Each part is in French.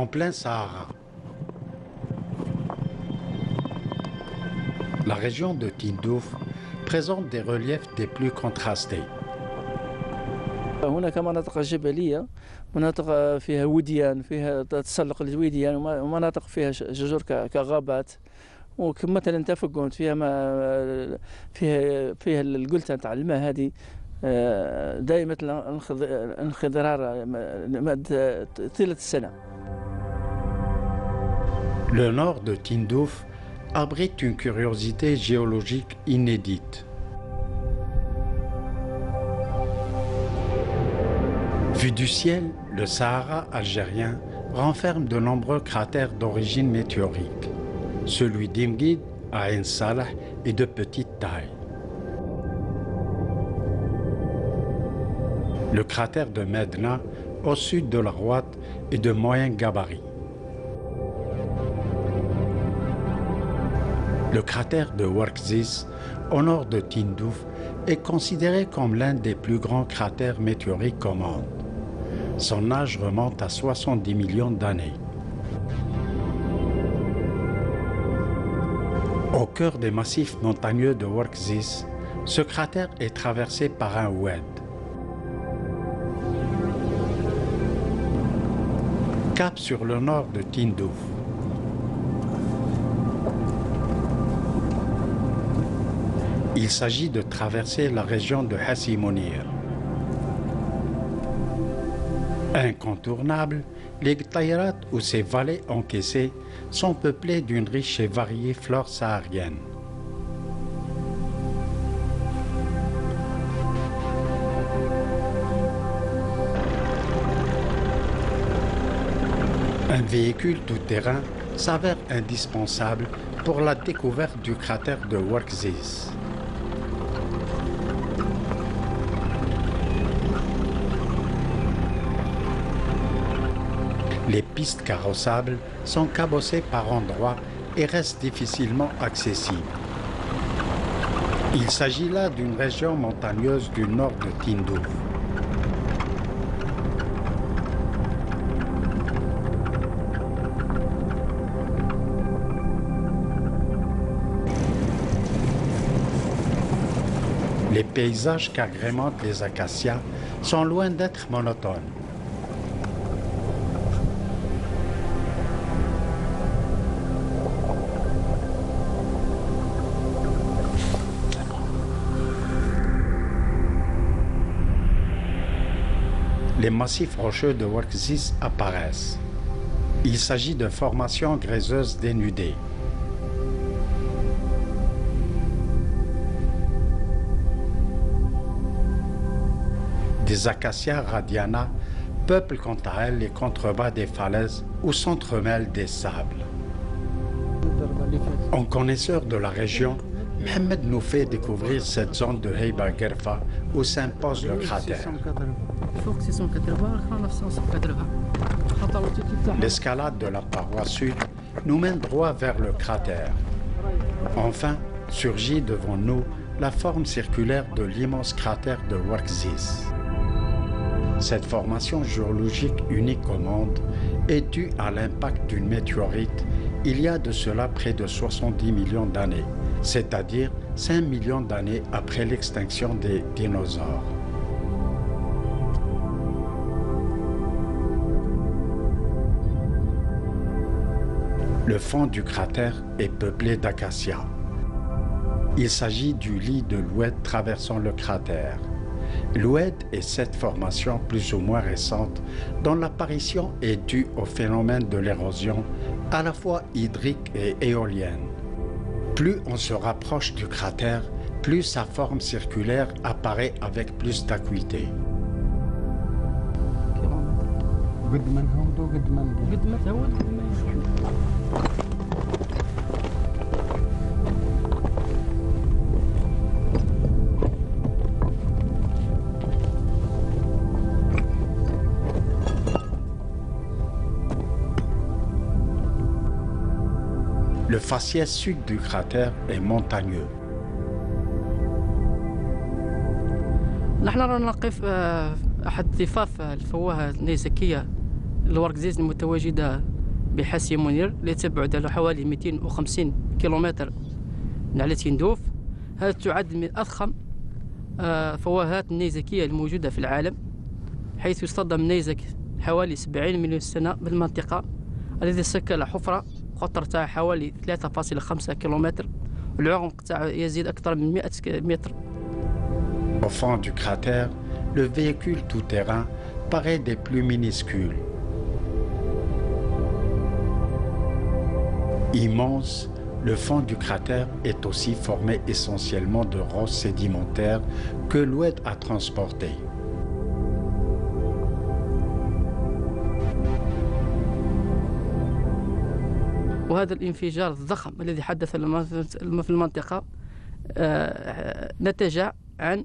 en plein Sahara. La région de Tindouf présente des reliefs des plus contrastés. هناك مناطق جبلية، مناطق فيها وديان، فيها تسلق الوديان، ومناطق فيها شجور كغابات، ومثلا تفقنت فيها ما فيها القلتة تاع الماء هذه دائمة الانخضرار طيلة السنة. Le nord de Tindouf abrite une curiosité géologique inédite. Vu du ciel, le Sahara algérien renferme de nombreux cratères d'origine météorique. Celui d'Imguid à Ain Salah est de petite taille. Le cratère de Medna, au sud de la Rouate, est de moyen gabarit. Le cratère de Ouarkzis, au nord de Tindouf, est considéré comme l'un des plus grands cratères météoriques au monde. Son âge remonte à 70 millions d'années. Au cœur des massifs montagneux de Ouarkzis, ce cratère est traversé par un oued. Cap sur le nord de Tindouf. Il s'agit de traverser la région de Hassi Mounir. Incontournables, les Gtairat ou ses vallées encaissées sont peuplées d'une riche et variée flore saharienne. Un véhicule tout-terrain s'avère indispensable pour la découverte du cratère de Ouarkzis. Les pistes carrossables sont cabossées par endroits et restent difficilement accessibles. Il s'agit là d'une région montagneuse du nord de Tindouf. Les paysages qu'agrémentent les acacias sont loin d'être monotones. Les massifs rocheux de Ouarkzis apparaissent. Il s'agit de formations gréseuses dénudées. Des acacias radiana peuplent quant à elles les contrebas des falaises où s'entremêlent des sables. En connaisseur de la région, Mohamed nous fait découvrir cette zone de Heiba Gerfa où s'impose le cratère. L'escalade de la paroi sud nous mène droit vers le cratère. Enfin, surgit devant nous la forme circulaire de l'immense cratère de Ouarkzis. Cette formation géologique unique au monde est due à l'impact d'une météorite il y a de cela près de 70 millions d'années, c'est-à-dire 5 millions d'années après l'extinction des dinosaures. Le fond du cratère est peuplé d'acacias. Il s'agit du lit de l'oued traversant le cratère. L'oued est cette formation plus ou moins récente dont l'apparition est due au phénomène de l'érosion à la fois hydrique et éolienne. Plus on se rapproche du cratère, plus sa forme circulaire apparaît avec plus d'acuité. Le faciès sud du cratère est montagneux. نحن رانا نقف أحد ضفاف الفوهة النيزكية لوركزيز المتواجدة بحسي منير اللي تبعد على حوالي 250 كيلومتر من على تندوف. هذا تعد من أضخم فواهات النيزكية الموجودة في العالم، حيث يصطدم النيزك حوالي 70 مليون سنة بالمنطقة، الذي سكل حفرة قطرتها حوالي 3.5 كيلومتر والعمق تاعها يزيد أكثر من 100 متر. Au fond du cratère, le véhicule tout-terrain paraît des plus minuscules. Immense, le fond du cratère est aussi formé essentiellement de roches sédimentaires que l'oued a transportées. وهذا الانفجار الضخم الذي حدث في المنطقة نتج عن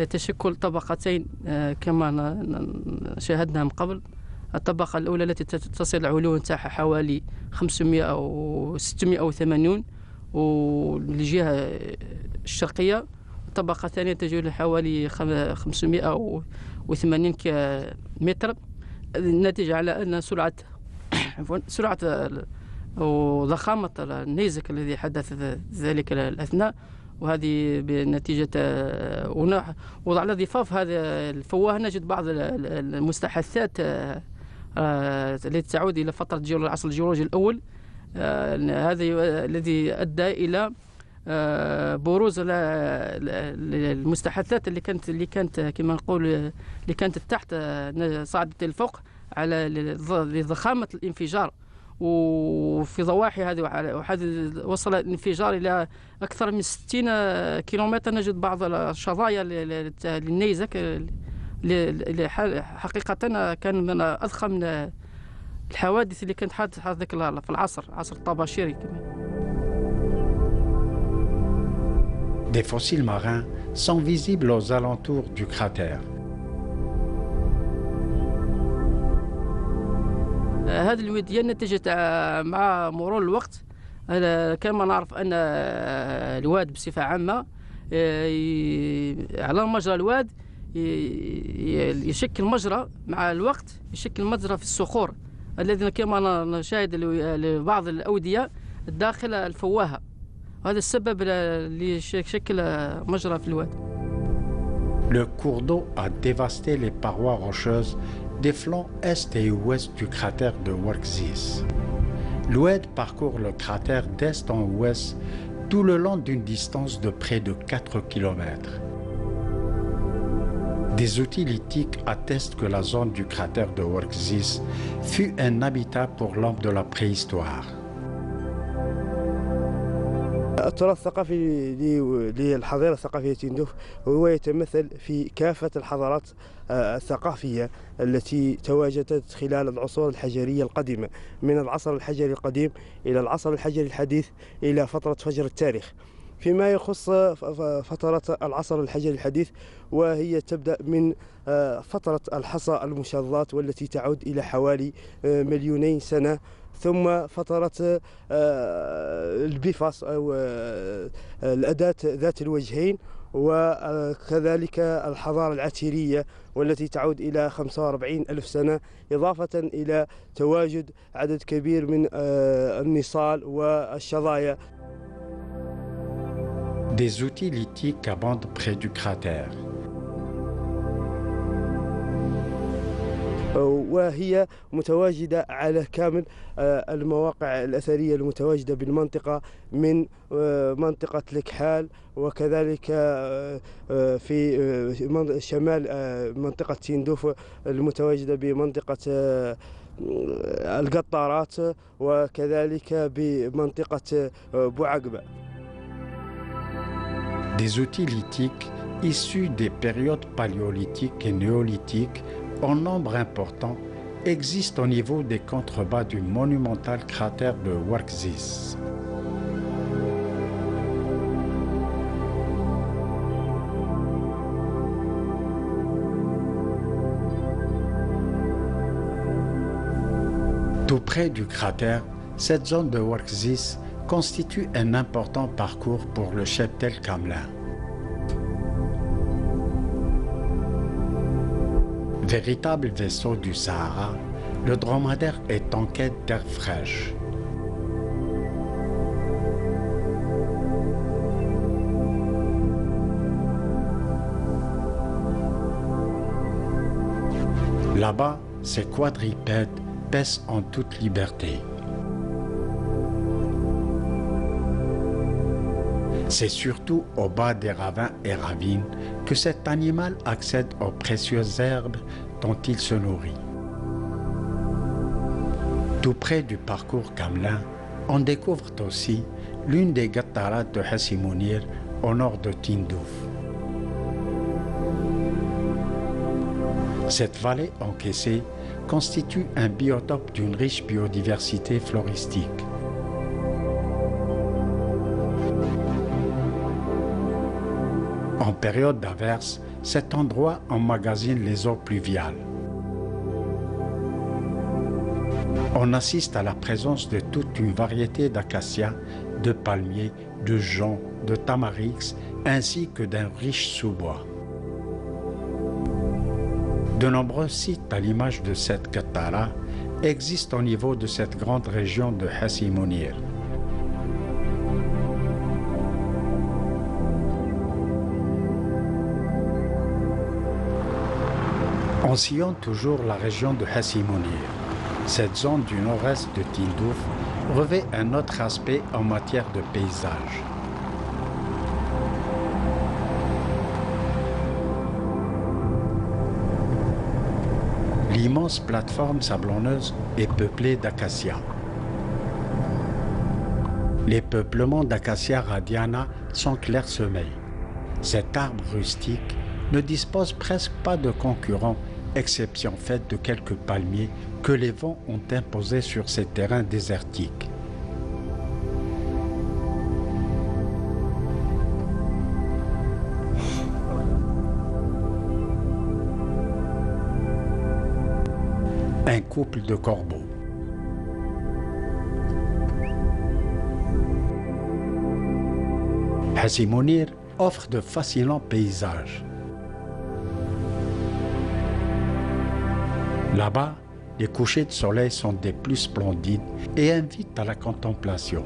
تشكل طبقتين كما شاهدنا من قبل. الطبقة الأولى التي تصل العلو نتاعها حوالي 500 أو 680 والجهة الشرقية، الطبقة الثانية تجول حوالي 580 متر، الناتج على أن سرعة وضخامة النيزك الذي حدث ذلك الأثناء، وهذه بنتيجة وعلى ضفاف هذا الفواه نجد بعض المستحثات التي تعود إلى فترة العصر الجيولوجي الأول، هذا الذي أدى إلى بروز المستحثات اللي كانت كما نقول اللي كانت تحت صعدت الفوق على لضخامة الانفجار. وفي ضواحي هذه وصل الانفجار إلى أكثر من 60 كيلومتر. نجد بعض الشظايا للنيزك اللي حقيقة كان من أضخم الحوادث اللي كانت حادثة ذاك في عصر الطباشيري. Des fossiles marins sont visibles aux alentours du cratère. هذه الوديان نتجت مع مرور الوقت. كما نعرف أن الواد بصفة عامة على مجرى الواد يشكل مجرى مع الوقت، يشكل مجرى في الصخور الذين كما نشاهد لبعض الأودية داخل الفواهة، وهذا السبب اللي شكل مجرى في الواد. Le cours d'eau a dévasté les parois rocheuses des flancs est et ouest du cratère de Warkzis. L'oued parcourt le cratère d'est en ouest tout le long d'une distance de près de 4 km. Des outils lithiques attestent que la zone du cratère de Warkzis fut un habitat pour l'homme de la préhistoire. التراث الثقافي للحضارة الثقافية تندوف هو يتمثل في كافة الحضارات الثقافية التي تواجدت خلال العصور الحجرية القديمة، من العصر الحجري القديم إلى العصر الحجري الحديث إلى فترة فجر التاريخ. فيما يخص فترة العصر الحجري الحديث، وهي تبدأ من فترة الحصى المشظات والتي تعود إلى حوالي 2,000,000 سنة، ثم فترة البيفاس أو الأداة ذات الوجهين، وكذلك الحضارة العتيرية والتي تعود إلى 45,000 سنة، إضافة إلى تواجد عدد كبير من النصال والشظايا. Des outils lithiques abondent près du cratère. وهي متواجدة على كامل المواقع الأثرية المتواجدة بالمنطقة، من منطقة الكحال وكذلك في شمال منطقة تندوف المتواجدة بمنطقة القطارات وكذلك بمنطقة بوعقبة. Des outils lithiques issus des périodes paléolithiques et néolithiques en nombre important existent au niveau des contrebas du monumental cratère de Warkzis. Tout près du cratère, cette zone de Warkzis constitue un important parcours pour le cheptel Kamelin. Véritable vaisseau du Sahara, le dromadaire est en quête d'air fraîche. Là-bas, ces quadrupèdes paissent en toute liberté. C'est surtout au bas des ravins et ravines que cet animal accède aux précieuses herbes dont il se nourrit. Tout près du parcours Kamlin, on découvre aussi l'une des Gattarat de Hassi Mounir au nord de Tindouf. Cette vallée encaissée constitue un biotope d'une riche biodiversité floristique. En période d'averse, cet endroit emmagasine les eaux pluviales. On assiste à la présence de toute une variété d'acacias, de palmiers, de joncs, de tamarix, ainsi que d'un riche sous-bois. De nombreux sites à l'image de cette Gattara existent au niveau de cette grande région de Hassi Mounir. On sillonne toujours la région de Hassi Mounir. Cette zone du nord-est de Tindouf revêt un autre aspect en matière de paysage. L'immense plateforme sablonneuse est peuplée d'acacias. Les peuplements d'acacia radiana sont clairsemés. Cet arbre rustique ne dispose presque pas de concurrents, exception faite de quelques palmiers que les vents ont imposés sur ces terrains désertiques. Un couple de corbeaux. Hassi Mounir offre de fascinants paysages. Là-bas, les couchers de soleil sont des plus splendides et invitent à la contemplation.